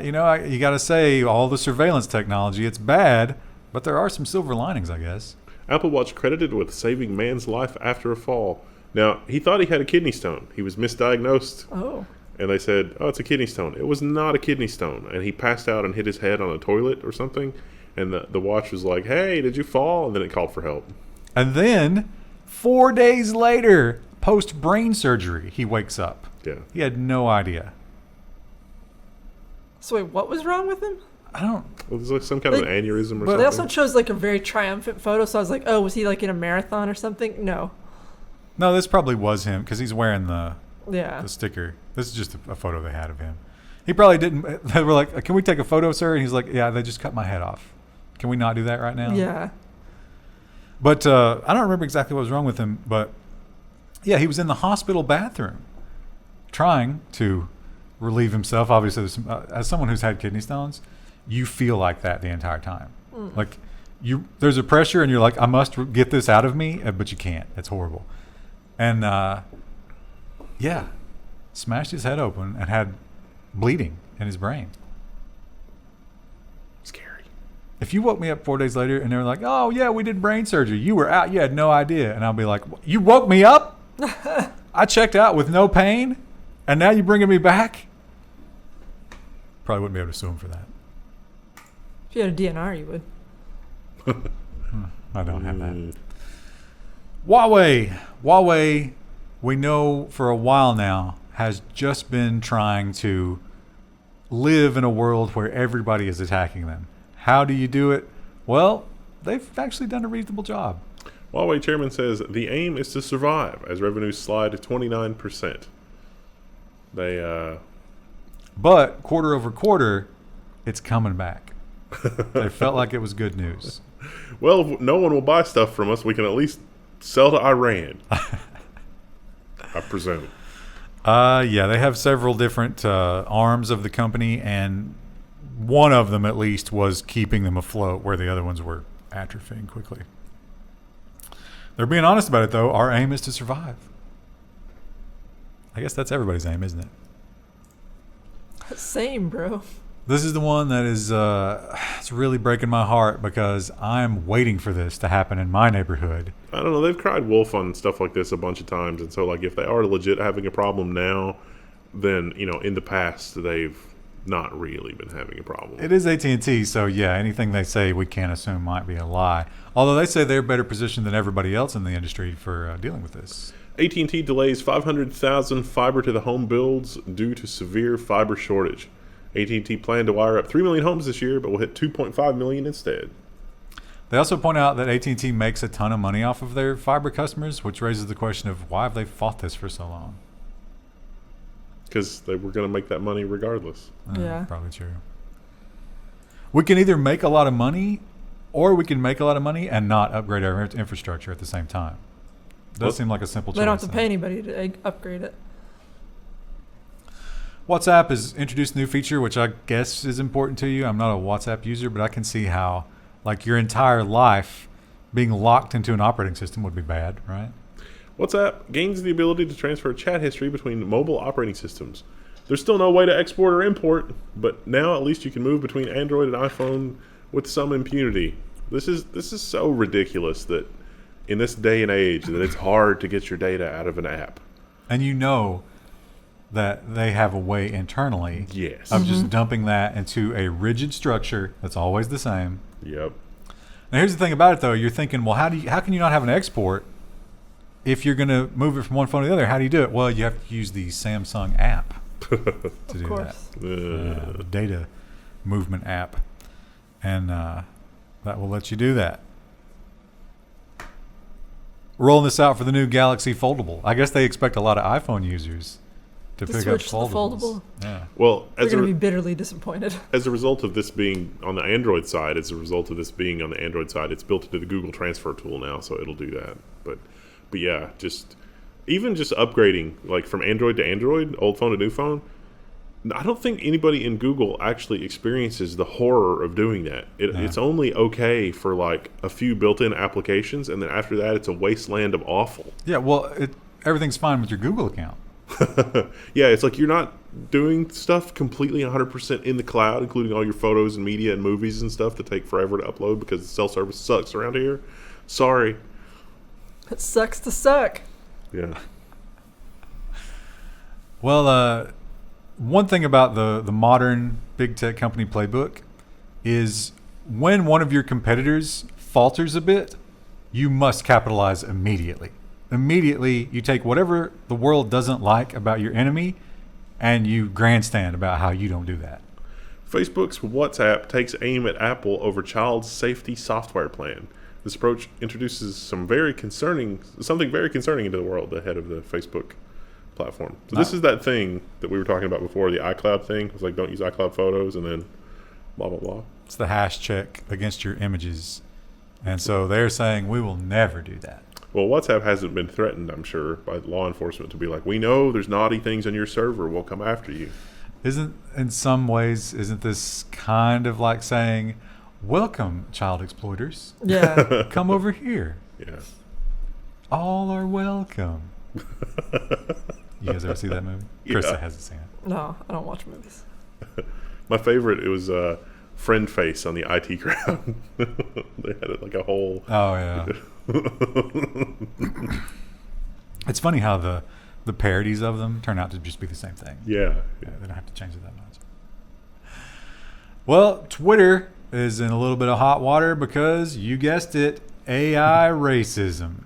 you got to say, all the surveillance technology, it's bad, but there are some silver linings, I guess. Apple Watch credited with saving man's life after a fall. Now, he thought he had a kidney stone. He was misdiagnosed. Oh. And they said, it's a kidney stone. It was not a kidney stone. And he passed out and hit his head on a toilet or something. And the watch was like, hey, did you fall? And then it called for help. And then 4 days later, post-brain surgery, he wakes up. Yeah. He had no idea. So wait, what was wrong with him? Well, there's like some kind of an aneurysm or something. They also chose like a very triumphant photo, so I was like, oh, was he like in a marathon or something? No, this probably was him because he's wearing the sticker. This is just a photo they had of him. He probably didn't. They were like, can we take a photo, sir? And he's like, yeah, they just cut my head off. Can we not do that right now? Yeah. But I don't remember exactly what was wrong with him. But yeah, he was in the hospital bathroom trying to relieve himself. Obviously, as someone who's had kidney stones, you feel like that the entire time. Like there's a pressure and you're like, I must get this out of me, but you can't. It's horrible. And smashed his head open and had bleeding in his brain. Scary. If you woke me up 4 days later and they were like, oh yeah, we did brain surgery, you were out, you had no idea, and I'll be like, you woke me up? I checked out with no pain and now you're bringing me back? Probably wouldn't be able to sue him for that. If you had a DNR, you would. I don't have that. Huawei, we know for a while now, has just been trying to live in a world where everybody is attacking them. How do you do it? Well, they've actually done a reasonable job. Huawei chairman says the aim is to survive as revenues slide to 29%. But quarter over quarter, it's coming back. They felt like it was good news. Well, if no one will buy stuff from us, we can at least sell to Iran. I presume. They have several different arms of the company, and one of them at least was keeping them afloat where the other ones were atrophying quickly. They're being honest about it, though. Our aim is to survive. I guess that's everybody's aim, isn't it? Same, bro. This is the one that is it's really breaking my heart because I'm waiting for this to happen in my neighborhood. I don't know. They've cried wolf on stuff like this a bunch of times. And so, like, if they are legit having a problem now, then, in the past, they've not really been having a problem. It is AT&T, so yeah, anything they say we can't assume might be a lie. Although they say they're better positioned than everybody else in the industry for dealing with this. AT&T delays 500,000 fiber to the home builds due to severe fiber shortage. AT&T planned to wire up 3 million homes this year, but will hit 2.5 million instead. They also point out that AT&T makes a ton of money off of their fiber customers, which raises the question of why have they fought this for so long? Because they were going to make that money regardless. Yeah. Probably true. We can either make a lot of money, or we can make a lot of money and not upgrade our infrastructure at the same time. Does seem like a simple choice. They don't have to pay anybody to upgrade it. WhatsApp has introduced a new feature, which I guess is important to you. I'm not a WhatsApp user, but I can see how, like, your entire life being locked into an operating system would be bad, right? WhatsApp gains the ability to transfer chat history between mobile operating systems. There's still no way to export or import, but now at least you can move between Android and iPhone with some impunity. This is so ridiculous that in this day and age that it's hard to get your data out of an app. And you know that they have a way internally Yes. of just dumping that into a rigid structure that's always the same. Yep. Now here's the thing about it though, you're thinking, well, how can you not have an export if you're going to move it from one phone to the other? How do you do it? Well, you have to use the Samsung app to do that. The data movement app. And that will let you do that. Rolling this out for the new Galaxy Foldable. I guess they expect a lot of iPhone users to pick up switch to the foldables. foldable. Yeah. Well, They're going to be bitterly disappointed. as a result of this being on the Android side, it's built into the Google Transfer tool now, so it'll do that. But yeah, just upgrading like from Android to Android, old phone to new phone. I don't think anybody in Google actually experiences the horror of doing that. It's only okay for like a few built-in applications, and then after that, it's a wasteland of awful. Yeah, well, everything's fine with your Google account. Yeah, it's like you're not doing stuff completely 100% in the cloud, including all your photos and media and movies and stuff that take forever to upload because the cell service sucks around here. Sorry. It sucks to suck. Yeah. Well, one thing about the modern big tech company playbook is when one of your competitors falters a bit, you must capitalize immediately. Immediately, you take whatever the world doesn't like about your enemy and you grandstand about how you don't do that. Facebook's WhatsApp takes aim at Apple over child safety software plan. This approach introduces something very concerning into the world ahead of the Facebook platform. So this is that thing that we were talking about before, the iCloud thing. It's like, don't use iCloud photos and then blah, blah, blah. It's the hash check against your images. And so they're saying we will never do that. Well, WhatsApp hasn't been threatened, I'm sure, by law enforcement to be like, we know there's naughty things on your server. We'll come after you. In some ways, isn't this kind of like saying, welcome, child exploiters. Yeah. Come over here. Yeah. All are welcome. You guys ever see that movie? Yeah. Krista hasn't seen it. No, I don't watch movies. My favorite, it was Friend Face on the IT crowd. They had it like a whole... Oh, yeah. It's funny how the parodies of them turn out to just be the same thing. Yeah. They don't have to change it that much. Well, Twitter is in a little bit of hot water because, you guessed it, AI racism.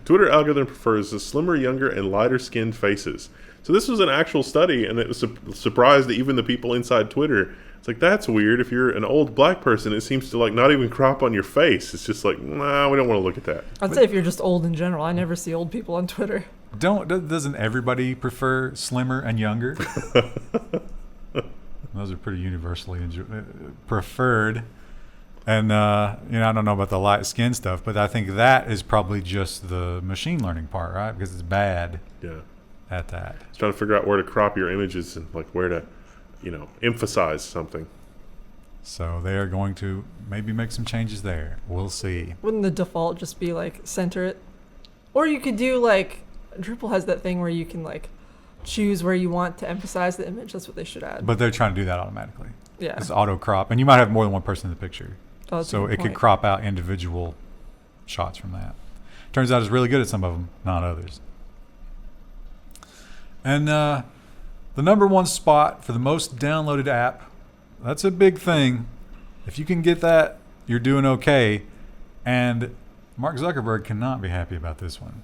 Twitter algorithm prefers the slimmer, younger, and lighter-skinned faces. So this was an actual study, and it was surprised that even the people inside Twitter. It's like, that's weird. If you're an old black person, it seems to like not even crop on your face. It's just like, nah, we don't want to look at that. I'd say if you're just old in general. I never see old people on Twitter. Doesn't everybody prefer slimmer and younger? Those are pretty universally preferred. And, I don't know about the light skin stuff, but I think that is probably just the machine learning part, right? Because it's bad at that. It's trying to figure out where to crop your images and like where to, emphasize something. So they are going to maybe make some changes there. We'll see. Wouldn't the default just be like center it? Or you could do like, Drupal has that thing where you can like choose where you want to emphasize the image. That's what they should add. But they're trying to do that automatically. Yeah. It's auto crop. And you might have more than one person in the picture. Oh, that's a So good it could point. crop out individual shots from that. Turns out it's really good at some of them, not others. And the number one spot for the most downloaded app, that's a big thing. If you can get that, you're doing okay. And Mark Zuckerberg cannot be happy about this one.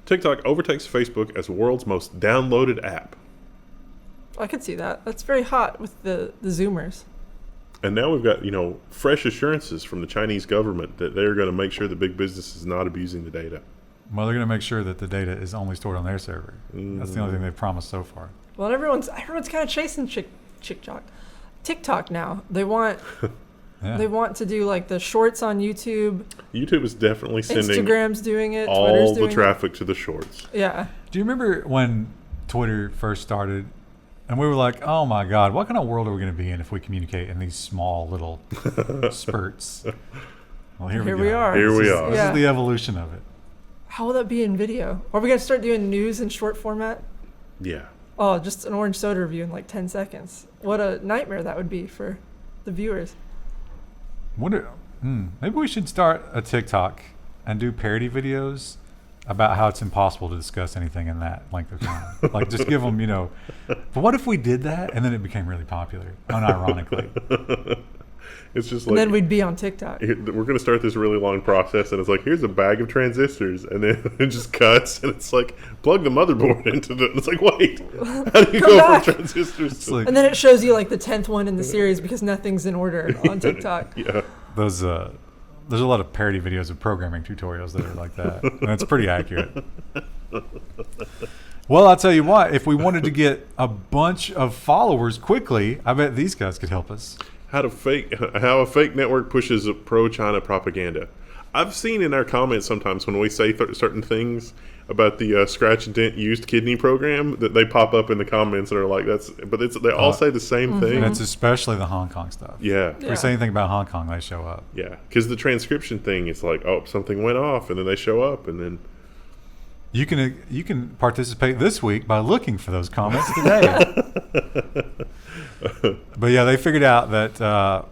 TikTok overtakes Facebook as world's most downloaded app. I could see that. That's very hot with the Zoomers. And now we've got, fresh assurances from the Chinese government that they're going to make sure the big business is not abusing the data. Well, they're going to make sure that the data is only stored on their server. That's the only thing they've promised so far. Well, everyone's kind of chasing TikTok now. They want they want to do like the shorts on YouTube. YouTube is definitely sending Instagram's doing it. Twitter's all the doing traffic to the shorts. it. Yeah. Do you remember when Twitter first started and we were like, oh my God, what kind of world are we going to be in if we communicate in these small little spurts? Well, here we we go. are. Here we are. This Yeah. is the evolution of it. How will that be in video? Are we gonna start doing news in short format? Yeah. Oh, just an orange soda review in like 10 seconds. What a nightmare that would be for the viewers. Maybe we should start a TikTok and do parody videos about how it's impossible to discuss anything in that length of time. Like, just give them, But what if we did that and then it became really popular, unironically? It's just And like, then we'd be on TikTok. we're going to start this really long process, and it's like, here's a bag of transistors, and then it just cuts, and it's like, plug the motherboard into the. It's like, wait, how do you Come go back. from transistors to? like- And then it shows you like the 10th one in the series because nothing's in order on TikTok. Yeah. There's a lot of parody videos of programming tutorials that are like that, and it's pretty accurate. Well, I'll tell you what, if we wanted to get a bunch of followers quickly, I bet these guys could help us. How a fake network pushes pro-China propaganda. I've seen in our comments sometimes when we say certain things about the scratch and dent used kidney program that they pop up in the comments and are like, they all say the same thing. And it's especially the Hong Kong stuff. Yeah. If we say anything about Hong Kong, they show up. Yeah. Because the transcription thing, it's like, oh, something went off, and then they show up, and then. You can participate this week by looking for those comments today. But yeah, they figured out that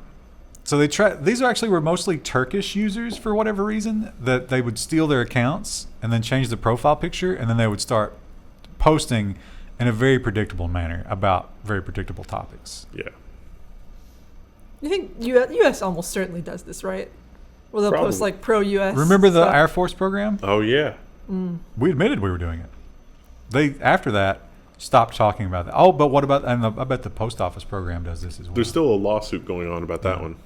so these were mostly Turkish users for whatever reason, that they would steal their accounts and then change the profile picture, and then they would start posting in a very predictable manner about very predictable topics. Yeah. You think U.S. almost certainly does this, right? Where they'll post Probably. like pro-U.S. Remember the stuff. Air Force program? Oh, yeah. We admitted we were doing it. They after that stopped talking about that. Oh, but what about? And I bet the post office program does this as well. There's still a lawsuit going on about that one.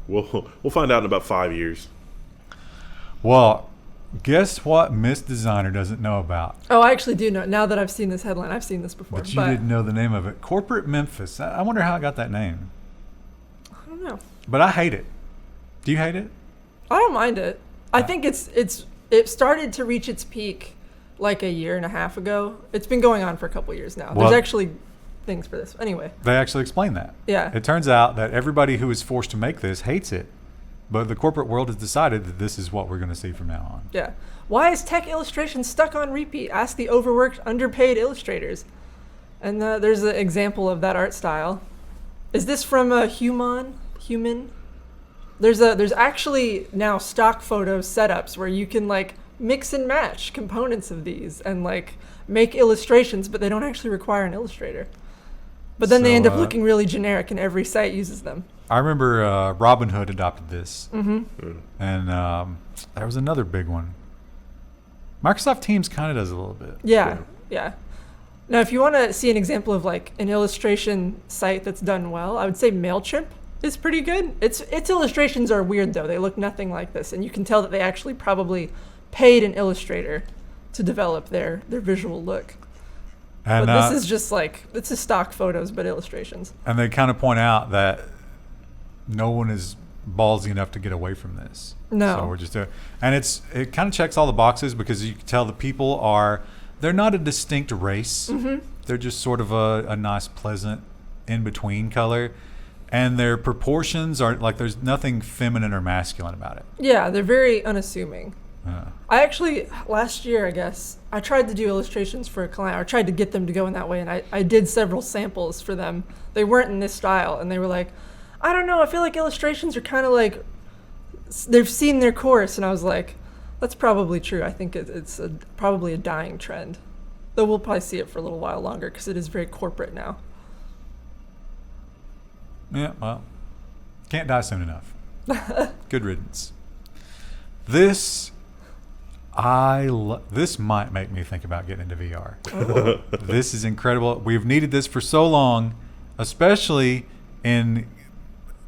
We'll find out in about 5 years. Well, guess what Miss Designer doesn't know about? Oh, I actually do know. Now that I've seen this headline, I've seen this before. But you didn't know the name of it. Corporate Memphis. I wonder how it got that name. I don't know. But I hate it. Do you hate it? I don't mind it. I think it started to reach its peak like a year and a half ago. It's been going on for a couple years now. Well, There's actually things for this. Anyway. They actually explain that. Yeah. It turns out that everybody who is forced to make this hates it. But the corporate world has decided that this is what we're going to see from now on. Yeah. Why is tech illustration stuck on repeat? Ask the overworked, underpaid illustrators. And there's an example of that art style. Is this from a Human? There's actually now stock photo setups where you can like mix and match components of these and like make illustrations, but they don't actually require an illustrator. But then they end up looking really generic, and every site uses them. I remember Robinhood adopted this. Mm-hmm. And there was another big one. Microsoft Teams kind of does a little bit. Yeah. Now, if you want to see an example of like an illustration site that's done well, I would say MailChimp is pretty good. Its illustrations are weird though. They look nothing like this, and you can tell that they actually probably paid an illustrator to develop their visual look. And But this is just like, it's just stock photos, but illustrations. And they kind of point out that no one is ballsy enough to get away from this. No. So we're just doing, and it kind of checks all the boxes because you can tell the people they're not a distinct race. Mm-hmm. They're just sort of a nice, pleasant in-between color. And their proportions are like, there's nothing feminine or masculine about it. Yeah, they're very unassuming. Yeah. I actually, last year, I guess, I tried to do illustrations for a client. I tried to get them to go in that way, and I did several samples for them. They weren't in this style, and they were like, I don't know, I feel like illustrations are kind of like, they've seen their course, and I was like, that's probably true. I think it's probably a dying trend. Though we'll probably see it for a little while longer, because it is very corporate now. Yeah, well, can't die soon enough. Good riddance. This might make me think about getting into VR. Oh. This is incredible. We've needed this for so long, especially in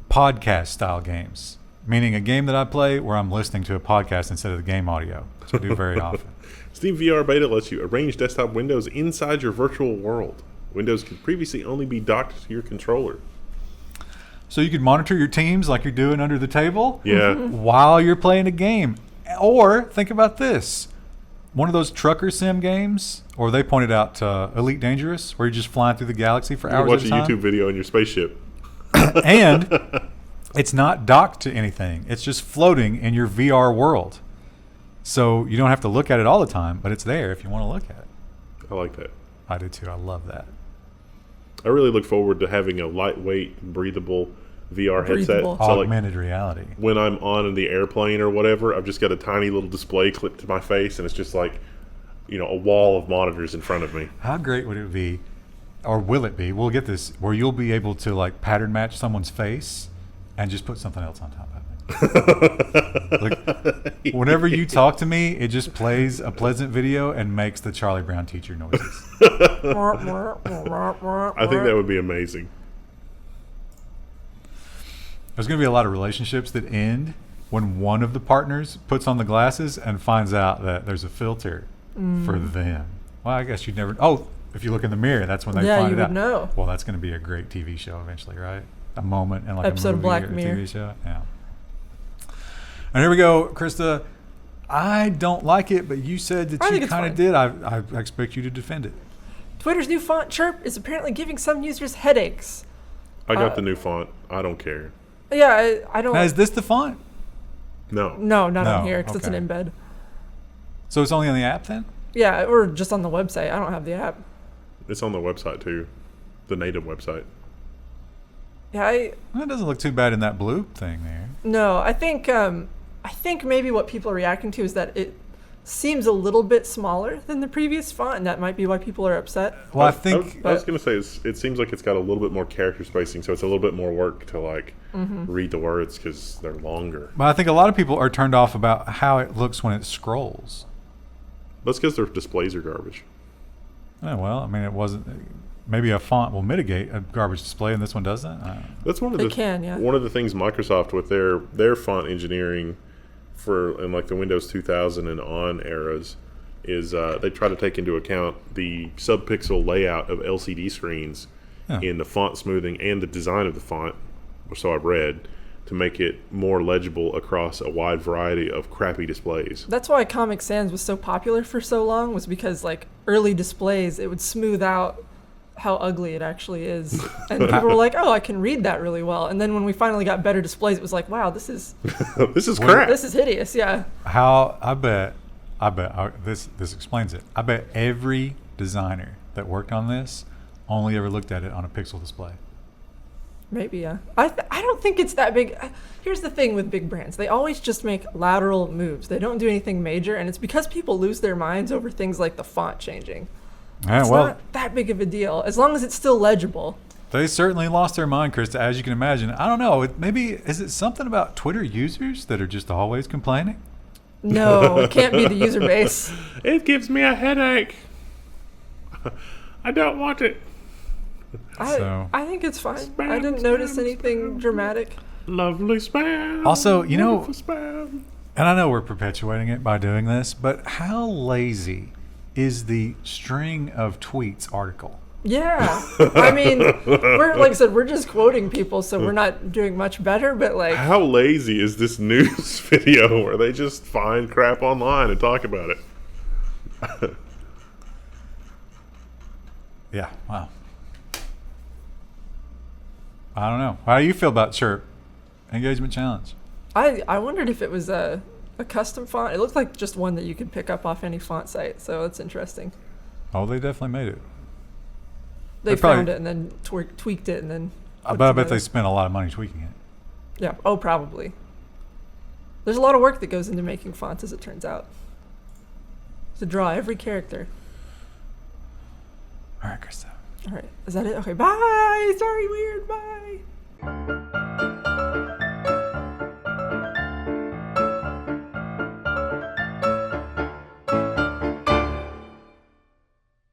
podcast style games, meaning a game that I play where I'm listening to a podcast instead of the game audio, which I do very often. SteamVR Beta lets you arrange desktop windows inside your virtual world. Windows could previously only be docked to your controller. So you could monitor your teams like you're doing under the table Yeah. while you're playing a game. Or think about this. One of those trucker sim games, or they pointed out Elite Dangerous, where you're just flying through the galaxy for You hours watch at a a time. YouTube video in your spaceship. And it's not docked to anything. It's just floating in your VR world. So you don't have to look at it all the time, but it's there if you want to look at it. I like that. I do too. I love that. I really look forward to having a lightweight, breathable VR headset. Breathable. So like Augmented reality. when I'm on in the airplane or whatever, I've just got a tiny little display clipped to my face, and it's just like, a wall of monitors in front of me. How great would it be, or will it be? We'll get this where you'll be able to like pattern match someone's face and just put something else on top of it. Like, whenever you talk to me, it just plays a pleasant video and makes the Charlie Brown teacher noises. I think that would be amazing. There's going to be a lot of relationships that end when one of the partners puts on the glasses and finds out that there's a filter for them. Well, I guess you'd never. Oh, if you look in the mirror, that's when they Yeah, find you it out. would know. Well, that's going to be a great TV show eventually, right? A moment in like Episode a of movie Black or a Mirror. TV show. Yeah. And here we go, Krista. I don't like it, but you said that I you think it's kind of fine. did. I expect you to defend it. Twitter's new font Chirp is apparently giving some users headaches. I got the new font. I don't care. Yeah, I don't. Now, is this the font? No. No, not on No, here because it's an okay. embed. So it's only on the app then? Yeah, or just on the website. I don't have the app. It's on the website too. The native website. Yeah, Well, it doesn't look too bad in that blue thing there. no. I think maybe what people are reacting to is that it seems a little bit smaller than the previous font, and that might be why people are upset. Well, I I think was going to say it seems like it's got a little bit more character spacing, so it's a little bit more work to like read the words because they're longer. But I think a lot of people are turned off about how it looks when it scrolls. That's because their displays are garbage. Oh, well, I mean, it wasn't. Maybe a font will mitigate a garbage display, and this one doesn't. That's one of They the can, yeah. one of the things Microsoft with their font engineering for in like the Windows 2000 and on eras is they try to take into account the subpixel layout of LCD screens Yeah. in the font smoothing and the design of the font, or so I've read, to make it more legible across a wide variety of crappy displays. That's why Comic Sans was so popular for so long, was because like early displays, it would smooth out how ugly it actually is. And people were like, oh, I can read that really well. And then when we finally got better displays, it was like, wow, this is This is crap. this is hideous. Yeah. How I bet this explains it. I bet every designer that worked on this only ever looked at it on a pixel display. Maybe, yeah. I don't think it's that big. Here's the thing with big brands. They always just make lateral moves. They don't do anything major, and it's because people lose their minds over things like the font changing. Yeah, It's well, not that big of a deal, as long as it's still legible. they certainly lost their mind, Krista, as you can imagine. I don't know. Is it something about Twitter users that are just always complaining? No, it can't be the user base. It gives me a headache. I don't want it. So- I think it's fine. Spam, I didn't notice spam, anything spam. dramatic. Lovely spam. Also, you know- Wonderful spam. And I know we're perpetuating it by doing this, but how lazy is the string of tweets article? Yeah. I mean, we're like I said, we're just quoting people, so we're not doing much better, but like How lazy is this news video where they just find crap online and talk about it? Yeah, wow. I don't know. How do you feel about Chirp Engagement Challenge? I wondered if it was a custom font. It looked like just one that you could pick up off any font site, so that's interesting. Oh, they definitely made it. They They probably- found it and then tweaked it and then I put bet together. they spent a lot of money tweaking it. Yeah. Oh, probably. There's a lot of work that goes into making fonts, as it turns out. To draw every character. All right, Krista. All right. Is that it? Okay. Bye. Sorry, weird. Bye.